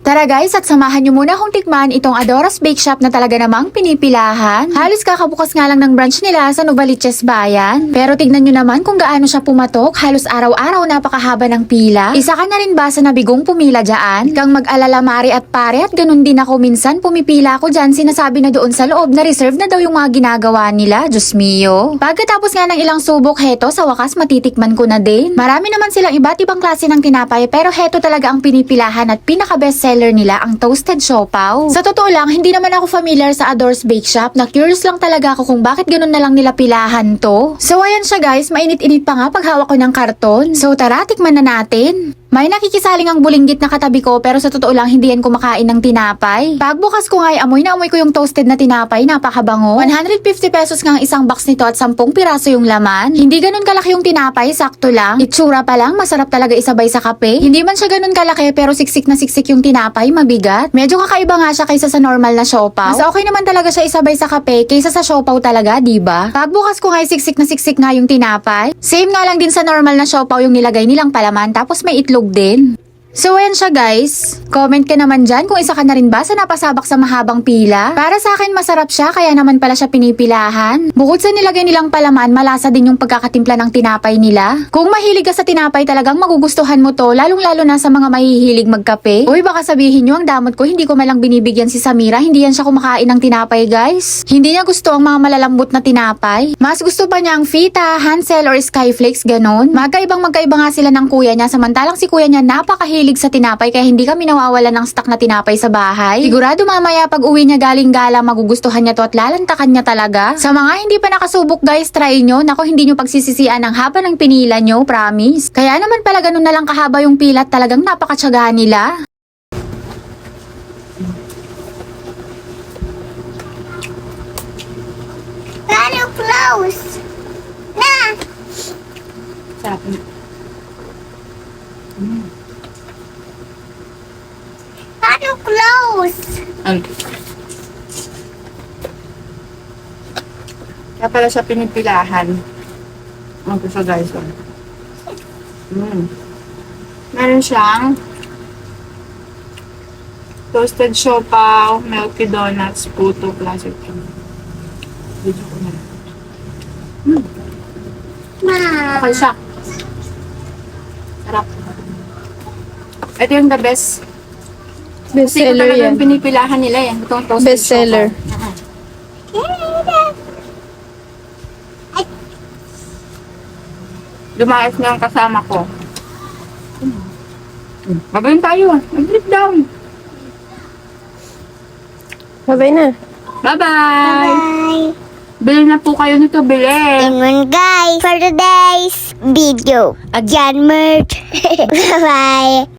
Tara guys, at samahan nyo muna akong tikman itong Adora's Bake Shop na talaga namang pinipilahan. Halos kakabukas nga lang ng branch nila sa Novaliches Bayan. Pero tignan nyo naman kung gaano siya pumatok. Halos araw-araw napakahaba ng pila. Isa ka na rin ba sa nabigong pumila dyan? Kang mag-alala mari at pare, at ganun din ako minsan pumipila ako dyan. Sinasabi na doon sa loob na reserve na daw yung mga ginagawa nila. Diyos mio. Pagkatapos nga ng ilang subok, heto sa wakas matitikman ko na din. Marami naman silang iba't ibang klase ng tinapay, pero heto talaga ang pinipilahan at pinaka-bestseller nila, ang toasted siopaw. Sa totoo lang, hindi naman ako familiar sa Adora's Bake Shop. Na-curious lang talaga ako kung bakit ganun na lang nila pilahan to. So ayan siya guys, mainit-init pa nga paghawak ko ng karton. So tara, tikman na natin. May nakikisaling ang bulinggit na katabi ko, pero sa totoo lang hindi yan kumakain ng tinapay. Pagbukas ko nga ay amoy na amoy ko yung toasted na tinapay, napakabango. 150 pesos nga ang isang box nito at 10 piraso yung laman. Hindi ganun kalaki yung tinapay, sakto lang. Itsura pa lang, masarap talaga isabay sa kape. Hindi man siya ganun kalaki pero siksik na siksik yung tinapay, mabigat. Medyo kakaiba nga siya kaysa sa normal na siopaw. Mas okay naman talaga siya isabay sa kape kaysa sa siopaw talaga, diba? Pagbukas ko nga ay siksik na siksik nga yung tinapay. Same nga lang din sa normal na siopaw yung nilagay nilang palaman, tapos may itlog din. So ayan siya guys. Comment ka naman dyan kung isa ka na rin ba sa napasabak sa mahabang pila. Para sa akin masarap siya, kaya naman pala siya pinipilahan. Bukod sa nilagay nilang palaman, malasa din yung pagkakatimpla ng tinapay nila. Kung mahilig ka sa tinapay, talagang magugustuhan mo to, lalong lalo na sa mga mahihilig magkape. Uy, baka sabihin nyo ang damot ko, hindi ko malang binibigyan si Samira, hindi yan siya kumakain ng tinapay guys. Hindi niya gusto ang mga malalambot na tinapay. Mas gusto pa niya ang Fita, Hansel or Skyflakes, ganon. Magkaiba nga sila ng kuya niya, samantalang si kuya niya napakahilig sa tinapay, kaya hindi kami nawawalan ng stock na tinapay sa bahay. Sigurado mamaya pag uwi niya galing gala, magugustuhan niya to at lalantakan niya talaga. Sa mga hindi pa nakasubok guys, try nyo. Nako, hindi nyo pagsisisian ang haba ng pinila nyo, promise. Kaya naman pala ganun na lang kahaba yung pila at talagang napakatsagaan nila. Paano close? Na! Sarap. Paano close? Kaya pala siya pinipilahan. Ang gusto guys. Meron siyang toasted siopaw, milky donuts, puto, classic. Video ko na. Ma! Okay siya. Sarap. Ito yung the best. Kasi ito Bestseller talaga yan. yung pinipilahan nila yan. Itong toasted Bestseller. siopaw. Lumayas na yung kasama ko. Babayin tayo. Mag-flip down. Babay na. Bye-bye! Bye! Bili na po kayo nito, bili. And guys, for today's video, again merch. Bye-bye!